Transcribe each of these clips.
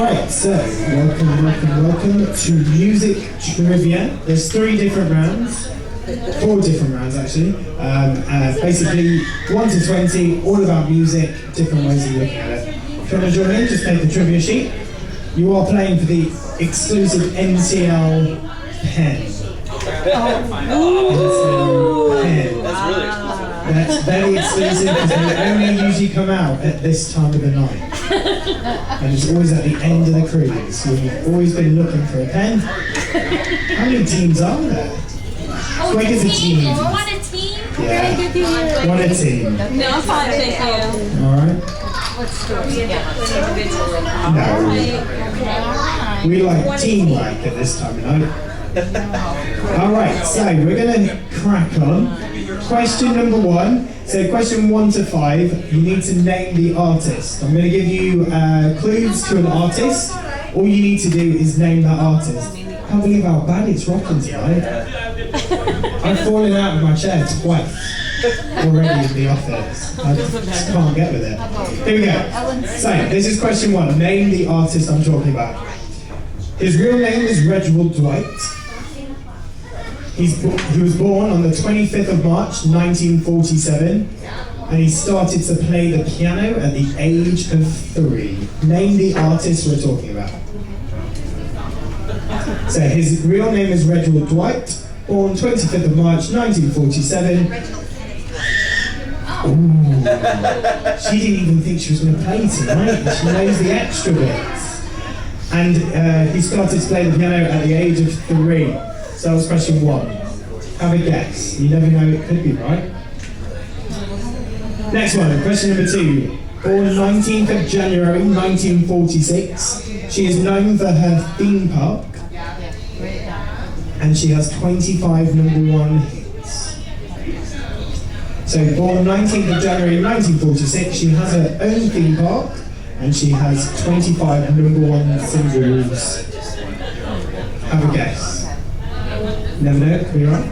Alright, so welcome to music trivia. There's 3 different rounds, 4 different rounds actually. Basically 1 to 20, all about music, different ways of looking at it. If you want to join in, just take the trivia sheet. You are playing for the exclusive NCL pen. NCL pen. That's really exclusive. That's very exclusive because they only usually come out at this time of the night. And it's always at the end of the cruise. So you've always been looking for a pen. How many teams are there? Like as a team. Want a team? Yeah. Want a team. No, I'm fine, thank you. Alright. Let's do it. Individually. No. We like teamwork at this time of night. Alright, so we're going to crack on. Question number 1. So question 1 to 5, you need to name the artist. I'm going to give you clues to an artist. All you need to do is name that artist. I can't believe how bad it's rocking tonight. I've fallen out of my chair twice already in the office. I just can't get with it. Here we go. So this is question 1. Name the artist I'm talking about. His real name is Reginald Dwight. He was born on the 25th of March, 1947, and he started to play the piano at the age of 3. Name the artist we're talking about. So his real name is Reginald Dwight, born 25th of March, 1947. Ooh, she didn't even think she was going to play tonight. She knows the extra bits. And he started to play the piano at the age of 3. So that was question 1. Have a guess. You never know, it could be right. Next one, question number 2. Born 19th of January 1946. She is known for her theme park. And she has 25 #1 hits. So born 19th of January 1946, she has her own theme park. And she has 25 #1 singles. Have a guess. Never know, could be right.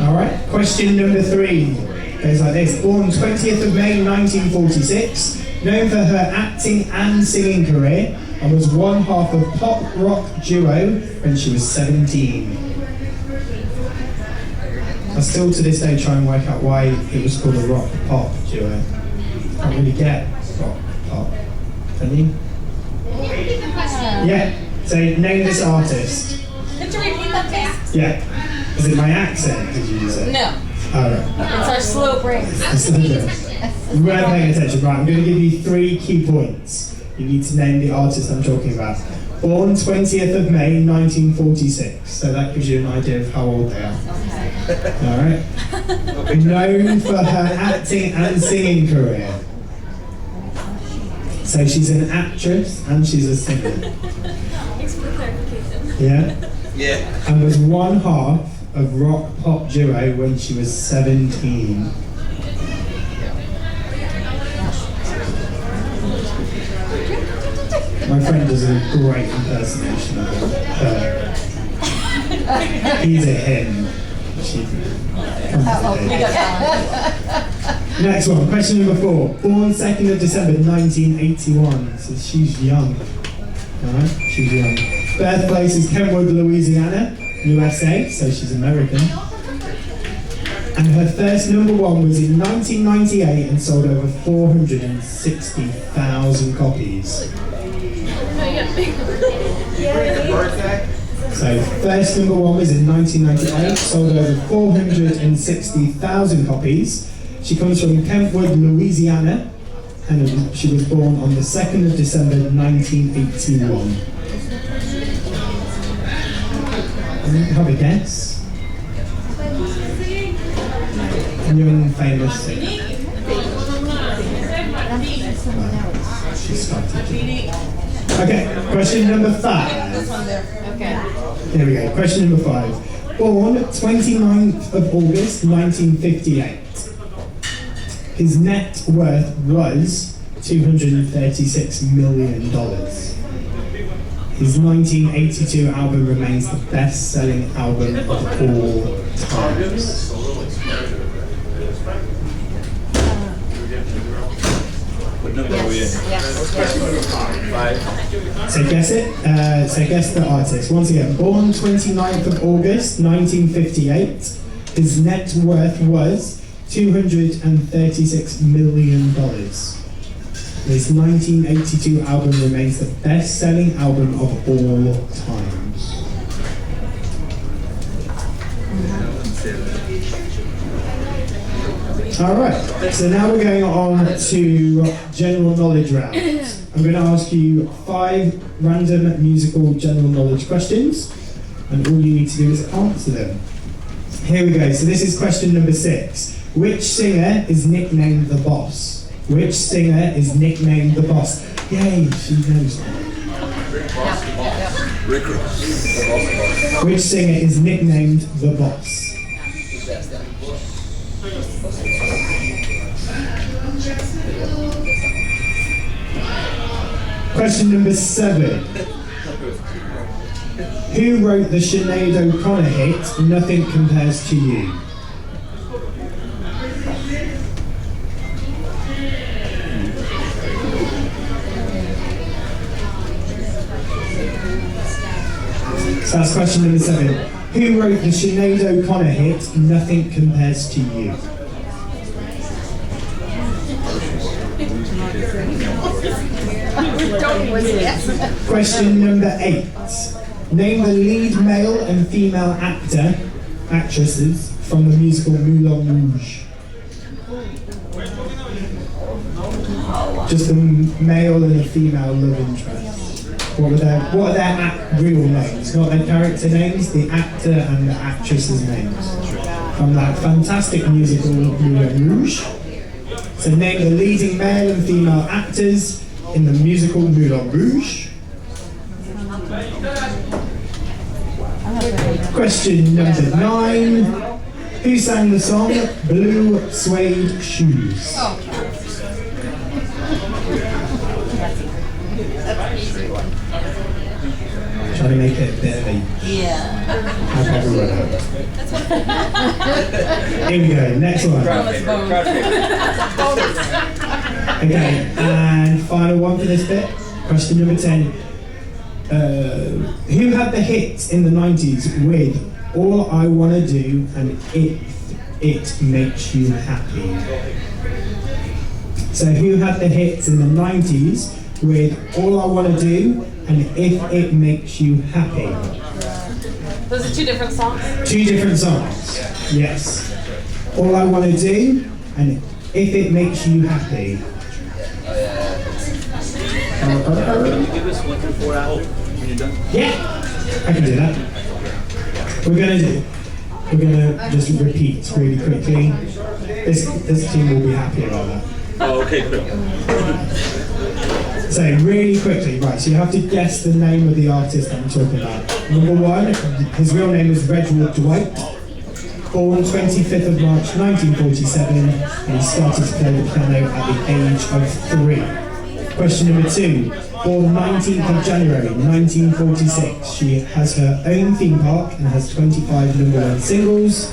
Alright, question number 3 goes like this. Born 20th of May 1946, known for her acting and singing career, and was one half of pop rock duo when she was 17. I still to this day try and work out why it was called a rock pop duo. Can't really get rock pop. Can you? Yeah, so name this artist. Have to repeat that, please? Yeah. Is it my accent, did you say? No. Alright. It's our slow break. You weren't paying attention. Right, I'm going to give you 3 key points. You need to name the artist I'm talking about. Born 20th of May 1946. So that gives you an idea of how old they are. Alright. Known for her acting and singing career. So she's an actress and she's a singer. Thanks for the clarification. Yeah? Yeah. And was one half of rock pop duo when she was 17. My friend does a great impersonation of her. He's a him. She comes to him. Next one, question number 4. Born 2nd of December 1981. So she's young. Alright, she's young. Birthplace is Kentwood, Louisiana, USA, so she's American. And her first #1 was in 1998 and sold over 460,000 copies. So first #1 was in 1998, sold over 460,000 copies. She comes from Kentwood, Louisiana, and she was born on the 2nd of December 1981. Have a guess. Young famous singer. She started. Okay, question number 5. Okay. Here we go. Question number 5. Born 29th of August 1958. His net worth was $236 million. His 1982 album remains the best-selling album of all times. So guess it. So guess the artist. Once again, born 29th of August 1958. His net worth was $236 million. His 1982 album remains the best-selling album of all times. Alright, so now we're going on to general knowledge round. I'm going to ask you 5 random musical general knowledge questions, and all you need to do is answer them. Here we go, so this is question number 6. Which singer is nicknamed The Boss? Which singer is nicknamed The Boss? Yay, she knows. Which singer is nicknamed The Boss? Question number 7. Who wrote the Sinead O'Connor hit, Nothing Compares to You? So that's question number 7. Who wrote the Sinead O'Connor hit, Nothing Compares to You? Question number 8. Name the lead male and female actresses from the musical Moulin Rouge. Just the male and the female love interest. What are their real names? Not their character names, the actor and the actress's names. From that fantastic musical Moulin Rouge. So name the leading male and female actors in the musical Moulin Rouge. Question number 9. Who sang the song Blue Suede Shoes? Trying to make it a bit of a... I'll probably run out. Here we go, next one. Okay, and final one for this bit. Question number 10. Who had the hits in the 90s with All I Wanna Do and If It Makes You Happy? So who had the hits in the 90s with All I Wanna Do and If It Makes You Happy? Those are 2 different songs? 2 different songs, yes. All I Wanna Do and If It Makes You Happy. Can you give us 1 through 4 out when you're done? Yeah, I can do that. We're gonna just repeat really quickly. This team will be happy about that. Oh, okay, cool. So really quickly, right, so you have to guess the name of the artist I'm talking about. Number 1, his real name is Redwood Dwight. Born 25th of March 1947, and he started to play the piano at the age of 3. Question number 2, born 19th of January 1946. She has her own theme park and has 25 number 1 singles.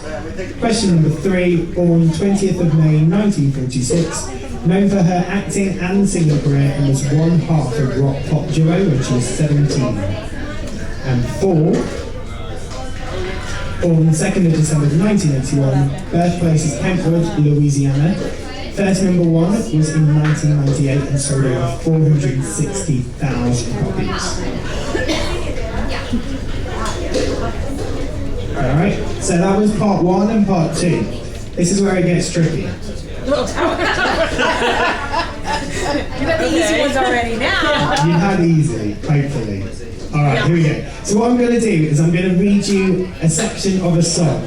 Question number 3, born 20th of May 1946. Known for her acting and singing career and was one half of rock pop duo when she was 17. And 4, born 2nd of December 1981, birthplace is Kentwood, Louisiana. First number 1 was in 1998 and sold over 460,000 copies. Alright, so that was part 1 and part 2. This is where it gets tricky. You got the easy ones already now. You had easy, hopefully. Alright, here we go. So what I'm going to do is I'm going to read you a section of a song.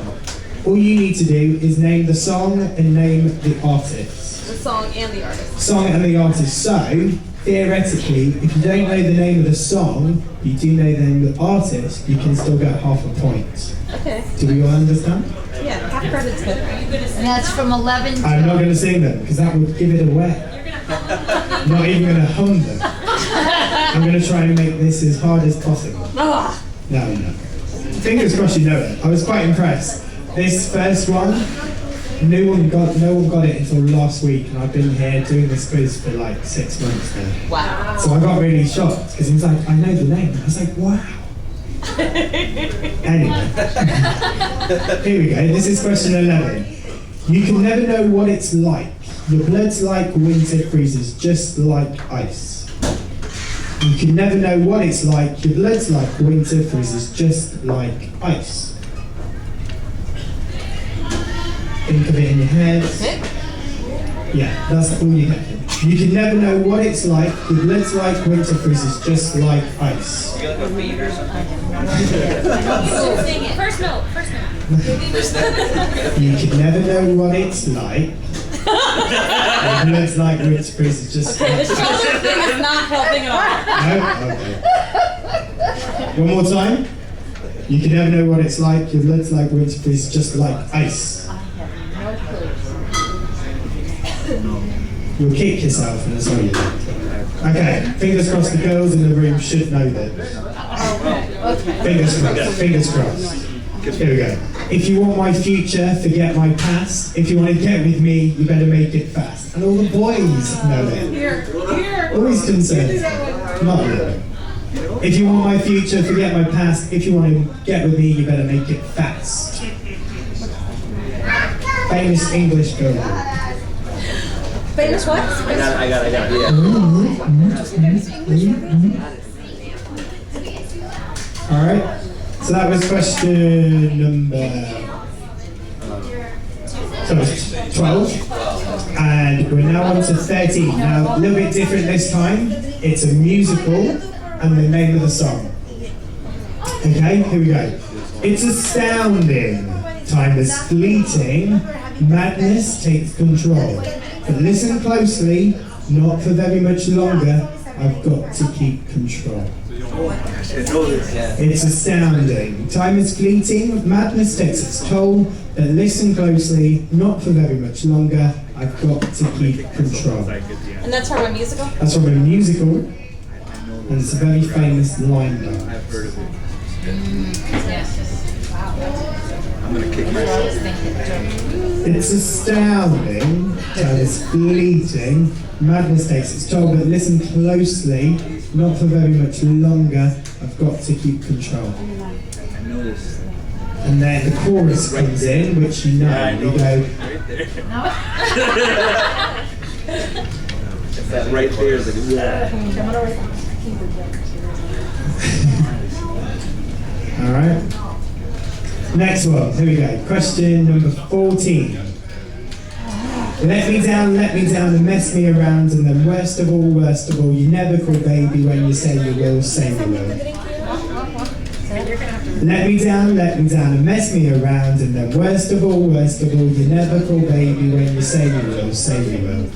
All you need to do is name the song and name the artist. The song and the artist. Song and the artist. So, theoretically, if you don't know the name of the song, you do know the name of the artist, you can still get half a point. Okay. Do we all understand? Yeah, half credit's good. Are you going to sing? And that's from 11 to... I'm not going to sing them, because that would give it away. I'm not even going to hum them. I'm going to try and make this as hard as possible. Ah. No. Fingers crossed you know it. I was quite impressed. This first one, No one got it until last week, and I've been here doing this quiz for like 6 months now. Wow. So I got really shocked because he was like, I know the name. I was like, wow. Anyway, here we go. This is question 11. You can never know what it's like. Your blood's like winter freezes just like ice. You can never know what it's like. Your blood's like winter freezes just like ice. Think of it in your head. Yeah, that's all you get. You can never know what it's like. Your blood's like winter freezes just like ice. You got like a fever or something? First note. You can never know what it's like. Your blood's like winter freezes just Okay, like this shoulder thing is not helping at all. No? Okay. One more time. You can never know what it's like. Your blood's like winter freezes just like ice. You'll kick yourself and that's all you do. Okay, fingers crossed the girls in the room should know this. Fingers crossed. Here we go. If you want my future, forget my past. If you want to get with me, you better make it fast. And all the boys know it. Here. Always concerned. Not really. If you want my future, forget my past. If you want to get with me, you better make it fast. Famous English girl. Famous what? I got it, yeah. Alright, so that was question number 12. And we're now on to 13. Now, a little bit different this time. It's a musical and the name of the song. Okay, here we go. It's astounding. Time is fleeting. Madness takes control. But listen closely, not for very much longer, I've got to keep control. It's astounding. Time is fleeting, madness takes its toll, but listen closely, not for very much longer, I've got to keep control. And that's from a musical? That's from a musical, and it's a very famous line though. I've heard of it. I'm gonna kick myself. It's astounding, time is fleeting, madness takes its toll, but listen closely, not for very much longer, I've got to keep control. I know this. And then the chorus comes in, which you know, you go, Right there. If that right there is like, alright. Next one, here we go. Question number 14. Let me down and mess me around, and then worst of all, you never call baby when you say you will, say you will. Let me down and mess me around, and then worst of all, you never call baby when you say you will, say you will.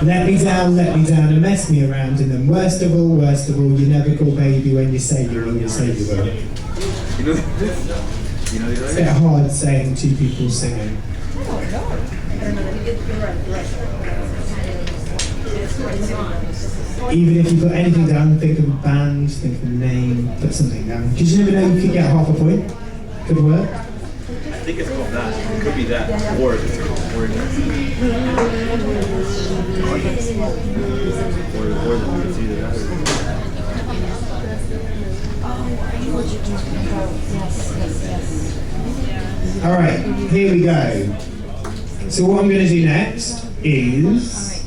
Let me down and mess me around, and then worst of all, you never call baby when you say you will, say you will. It's a bit hard saying two people singing. Even if you put anything down, think of a band, think of a name, put something down. Because you never know, you could get half a point. Could work. I think it's called that. It could be that. Or it's called word. Or it's either that or Alright, here we go. So what I'm going to do next is...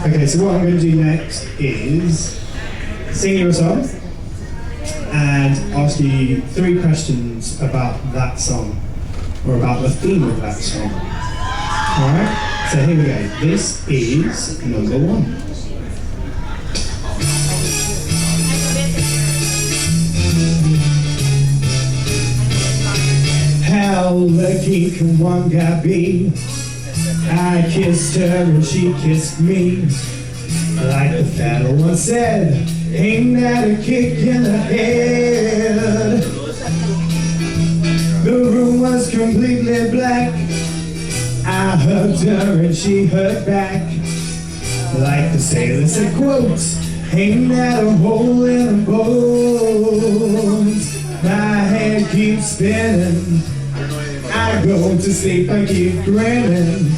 Okay, so what I'm going to do next is sing you a song and ask you 3 questions about that song, or about the theme of that song. Alright, so here we go. This is number 1. How lucky can one guy be? I kissed her and she kissed me. Like the fat old one said, ain't that a kick in the head? The room was completely black. I hugged her and she hugged back. Like the sailor said, quote, Ain't that a hole in the bones? My head keeps spinning. I go to sleep and keep grinning.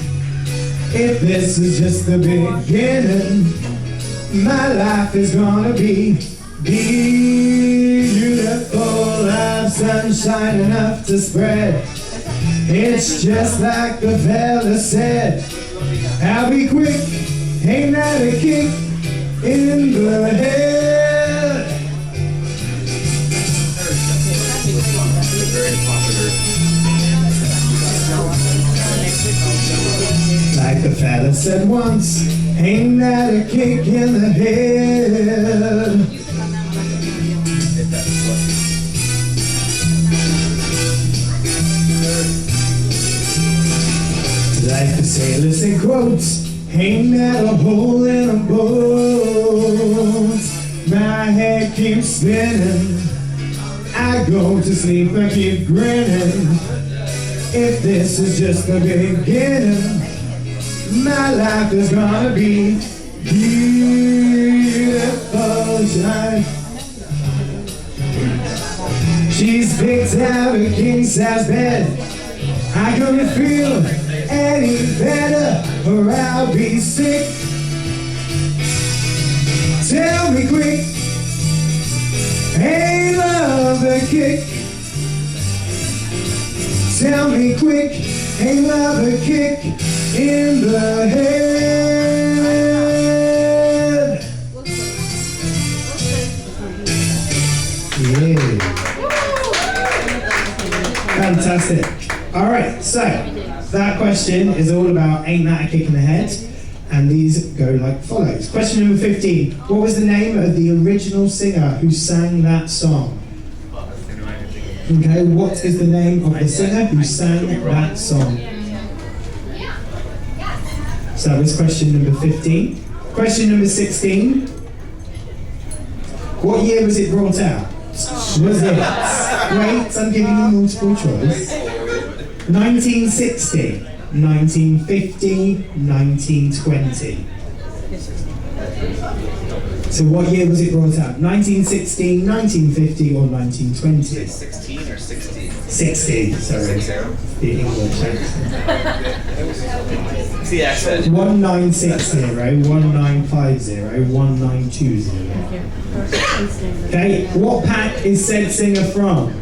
If this is just the beginning, my life is gonna be beautiful. Have sunshine enough to spread. It's just like the fella said. I'll be quick, ain't that a kick in the head? Very popular. Like the fella said once, ain't that a kick in the head? Like the sailors say quotes, ain't that a hole in a boat? My head keeps spinning. I go to sleep and keep grinning. If this is just the beginning, my life is gonna be beautiful. She's picked out a king-size bed. I couldn't feel any better or I'll be sick. Tell me quick, ain't love a kick? Tell me quick, ain't love a kick in the head? Yeah. Fantastic. All right, so that question is all about ain't that a kick in the head? And these go like follows. Question number 15. What was the name of the original singer who sang that song? Okay, what is the name of the singer who sang that song? So that was question number 15. Question number 16. What year was it brought out? Was it? Wait, I'm giving you multiple choice. 1960, 1950, 1920. So what year was it brought out? 1916, 1950 or 1920? 16 or 60? 60, sorry. The English accent. The accent. 1960, 1950, 1920. Okay, what pack is said singer from?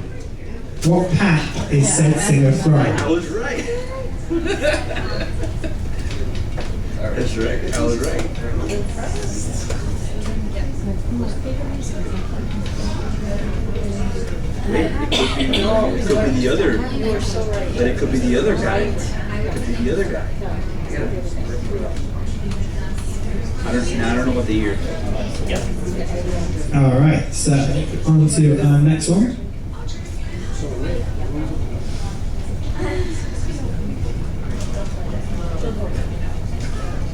What pack is said singer from? I was right. That's right. I was right. It could be the other. But it could be the other guy. It could be the other guy. I don't know about the year. All right, so on to our next one.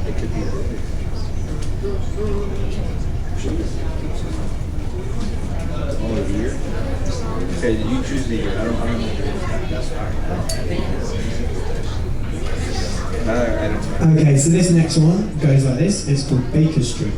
It could be the other. Oh, the year? Okay, did you choose the year? I don't know. I don't. Okay, so this next one goes like this. It's called Baker Street.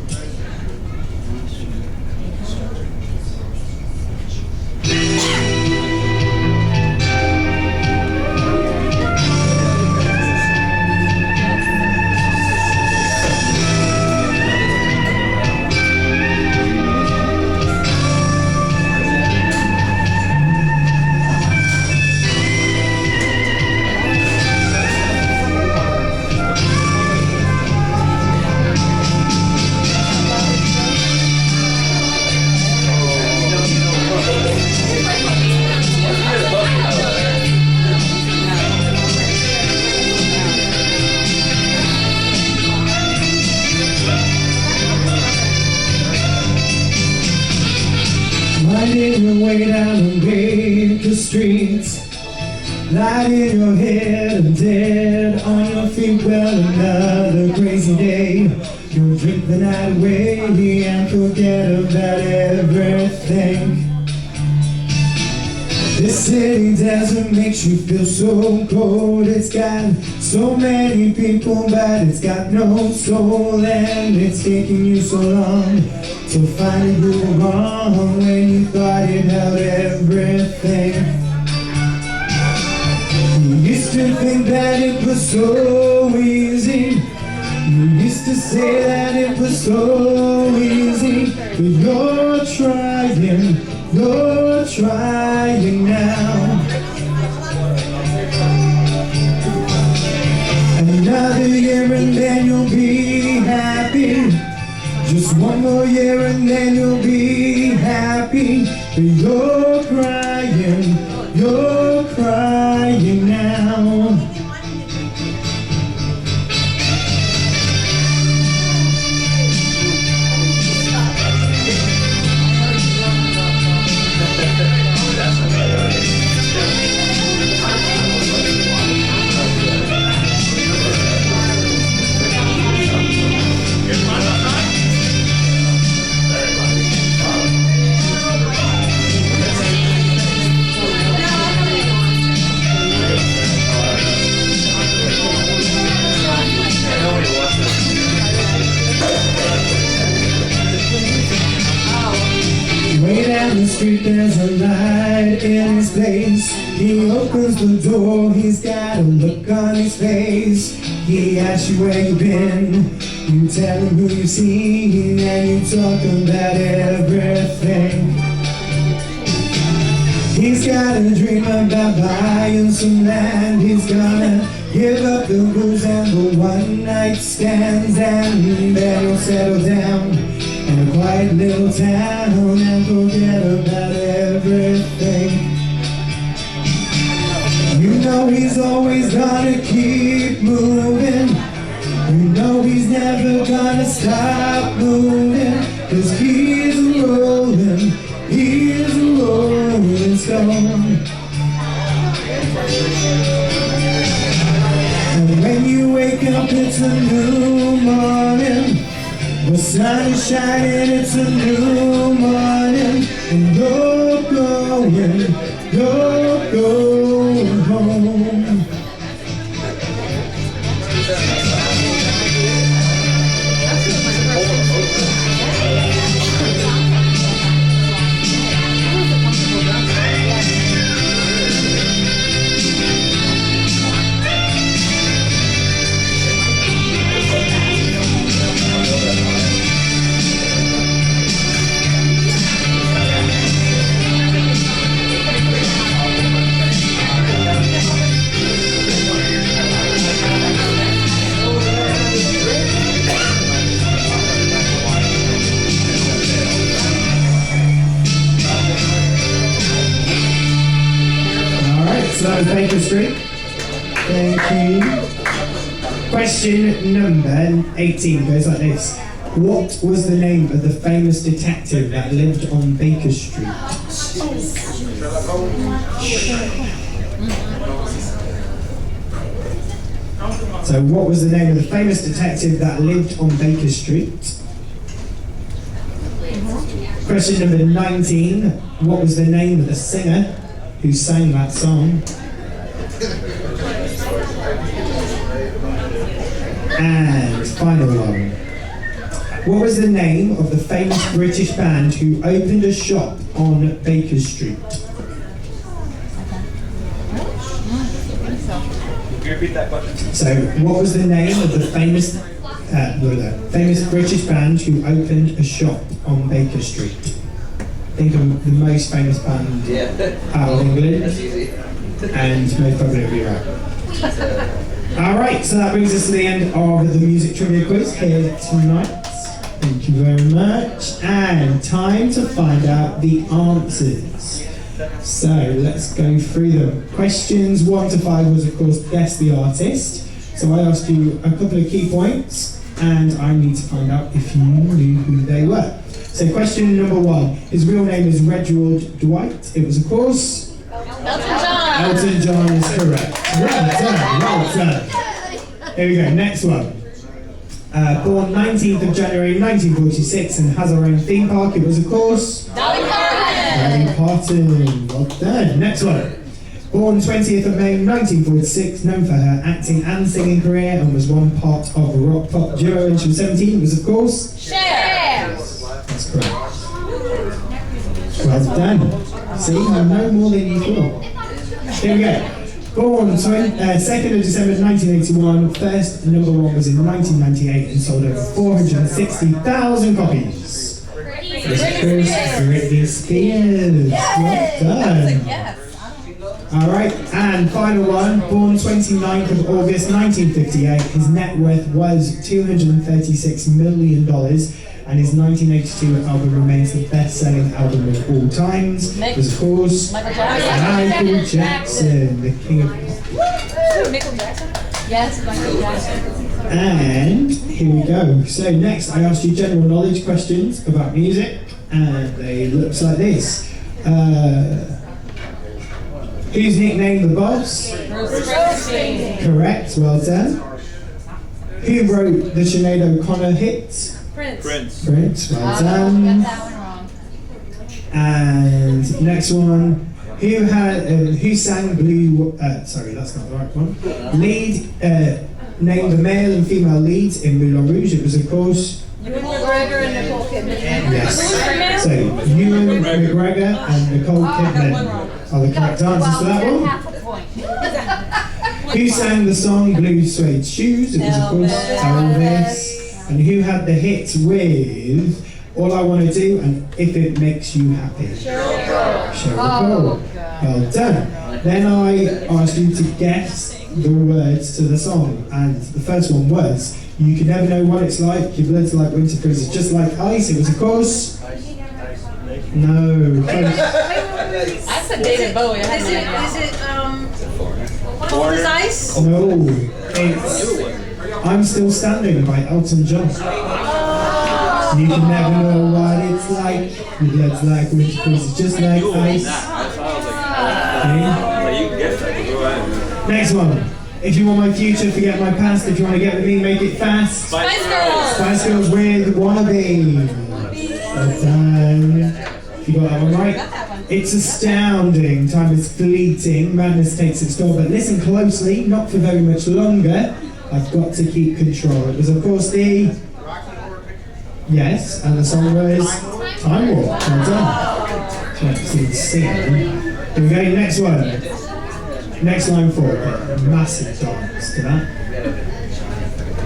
Winding your way down the Baker Street, light in your head and dead on your feet. Well, another crazy day. You'll drink the night away and forget about everything. This city desert makes you feel so cold. It's got so many people, but it's got no soul. And it's taking you so long to find you were wrong when you thought it held everything. You used to think that it was so easy. You used to say that it was so easy. But you're trying now. Another year and then you'll be happy. Just one more year and then you'll be happy. But you're crying now. Way down the street there's a light in his place. He opens the door, he's got a look on his face. He asks you where you've been, you tell him who you've seen, and you talk about everything. He's got a dream about buying some land. He's gonna give up the booze and the one night stands, and then he'll settle down in a quiet little town and forget about everything. You know he's always gonna keep moving. You know he's never gonna stop moving. 'Cause he's a rolling stone. And when you wake up it's a new morning. The sun is shining, it's a new morning. And you're going home. So that was Baker Street. Thank you. Question number 18 goes like this. What was the name of the famous detective that lived on Baker Street? So what was the name of the famous detective that lived on Baker Street? Question number 19. What was the name of the singer who sang that song? And final one. What was the name of the famous British band who opened a shop on Baker Street? Can you repeat that question? So, what was the name of the famous British band who opened a shop on Baker Street? Think of the most famous band out of England. That's easy. And most probably it'll be right. Alright, so that brings us to the end of the music trivia quiz here tonight. Thank you very much. And time to find out the answers. So let's go through them. Questions 1 to 5 was of course guess the artist. So I asked you a couple of key points and I need to find out if you knew who they were. So question number 1, his real name is Reginald Dwight. It was of course Elton John. Elton John is correct. Well done. Here we go, next one. Born 19th of January 1946 and has our own theme park. It was of course Dolly Parton. Dolly Parton. Well done. Next one. Born 20th of May 1946, known for her acting and singing career, and was one part of a rock pop duo when she was 17, was of course Share. That's correct. Well done. See, you know more than you thought. Here we go. Born 2nd of December 1981, first number one was in 1998 and sold over 460,000 copies. This is Britney Spears. Well done. Yes. Alright, and final one. Born 29th of August 1958, his net worth was $236 million, and his 1982 album remains the best-selling album of all times. It was, of course, Michael Jackson. Michael Jackson, the king of pop. Michael Jackson? Yes, Michael Jackson. And here we go. So next, I asked you general knowledge questions about music, and they looks like this. Who's nicknamed the Boss? Bruce Springsteen. Correct, well done. Who wrote the Sinead O'Connor hit? Prince. Prince, well done. Got that one wrong. And next one, who sang Blue? Sorry, that's not the right one. Named the male and female leads in Moulin Rouge. It was, of course, Ewan McGregor and Nicole Kidman. yes. So Ewan McGregor and Nicole Kidman are the correct answers for that one. Half a point. Who sang the song Blue Suede Shoes? It was, of course, Elvis. And who had the hit with All I Want to Do and If It Makes You Happy? Sheryl Crow. Well done. Then I asked you to guess the words to the song, and the first one was You Can Never Know What It's Like, Your Blood's Like Winter Freezes Just Like Ice. It was, of course, no. I said David Bowie. Is it Cold as Ice? No, it's I'm Still Standing by Elton John. You can never know what it's like. Your blood's like winter freezes just like ice. Okay. You can guess that. Go ahead. Next one. If you want my future, forget my past. If you want to get with me, make it fast. Spice Girls. Spice Girls with Wannabe. Well done. You got that one right? It's astounding. Time is fleeting. Madness takes its toll. But listen closely, not for very much longer. I've got to keep control. It was, of course, the... Yes, and the song was Time Warp. Well done. That's insane. Here we go, next one. Next line forward. Massive dance to that.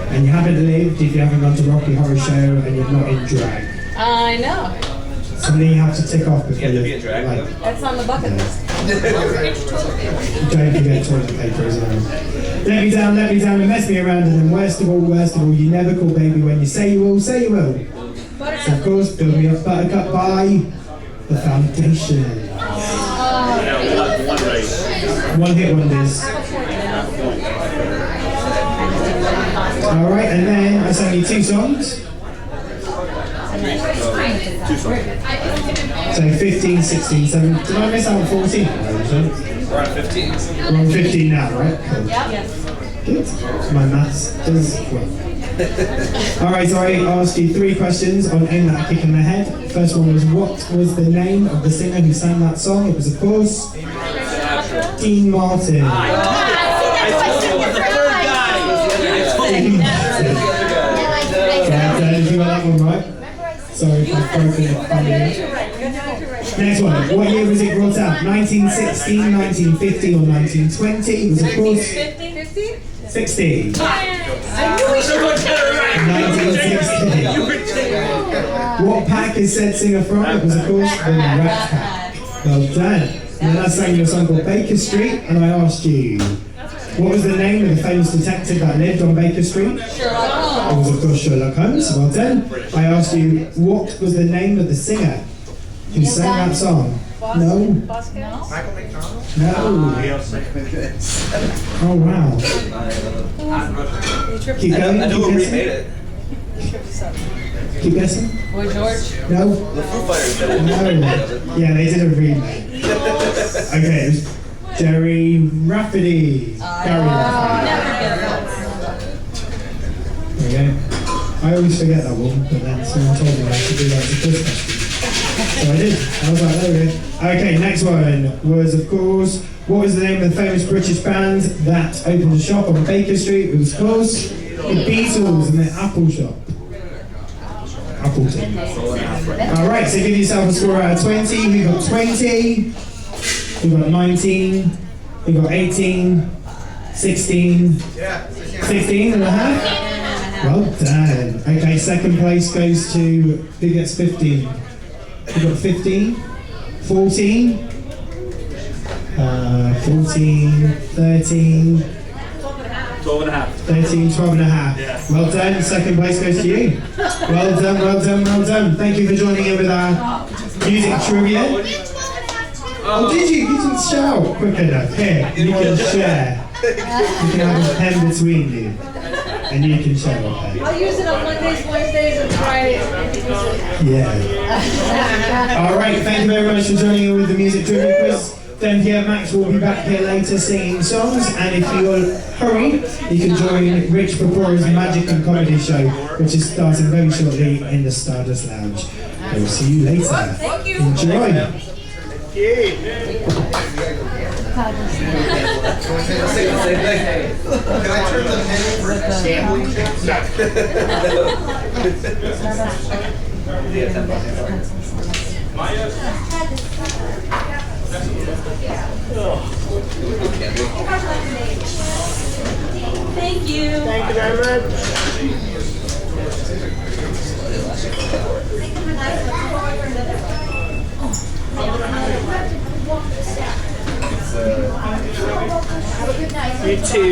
And you haven't lived if you haven't gone to Rocky Horror Show and you're not in drag. I know. Something you have to tick off before You have to you be in drag, like, though. That's on the bucket list. don't forget toilet paper as well. Let me down and mess me around, and then worst of all, you never call baby when you say you will, say you will. So of course, Build Me Up Buttercup by The Foundation. One right. One hit wonders. Alright, and then I sang you two songs. Two songs. So 15, 16, 17. Did I miss out on 14? We're on 15. We're on 15 now, right? Cool. Yes. Good. My maths does well. Alright, so I asked you three questions on Aim That Kick in the Head. First one was, what was the name of the singer who sang that song? It was, of course, Dean Martin. Dean Martin. You got that one right? Sorry if I've broken it. Next one. What year was it brought out? 1916, 1950 or 1920? It was, of course, 50? 60. I knew we should look at it 1960. What pack is said singer from? It was, of course, the Rat Pack. Well done. And then I sang you a song called Baker Street, and I asked you, what was the name of the famous detective that lived on Baker Street? Sherlock Holmes. It was, of course, Sherlock Holmes. Well done. I asked you, what was the name of the singer who sang that song? No. No. Oh, wow. Keep going. I know who remade it. Keep guessing. Boy George. No. The Foo Fighters did it. No. Yeah, they did a remake. Okay, it was Jerry Rafferty. Gary Rafferty. Never get There we go. I always forget that one, but then someone told me I should do that as a quiz question. So I did. I was like, there we go. Okay, next one was, of course, what was the name of the famous British band that opened a shop on Baker Street? It was, of course, the Beatles and the Apple Shop. Appleton. Alright, so give yourself a score out of 20. We got 20, we got 19, we got 18, 16, 16 and a half. Well done. Okay, second place goes to, who gets 15? We got 15, 14, 14, 13, 12 and a half. 13, 12 and a half. Well done. Second place goes to you. Well done, well done, well done. Thank you for joining in with our music trivia. Oh, did you? You didn't shout quick enough. Here, you can share. You can have a pen between you. And you can share a pen. I'll use it on Mondays, Wednesdays, and Fridays. Yeah. Alright, thank you very much for joining in with the music trivia quiz. Then here, Max will be back here later singing songs, and if you'll hurry, you can join Rich Papora's Magic and Comedy Show, which is starting very shortly in the Stardust Lounge. We'll see you later. Thank you. Enjoy. Can I turn the menu for gambling? Thank you. Thank you very much. You too.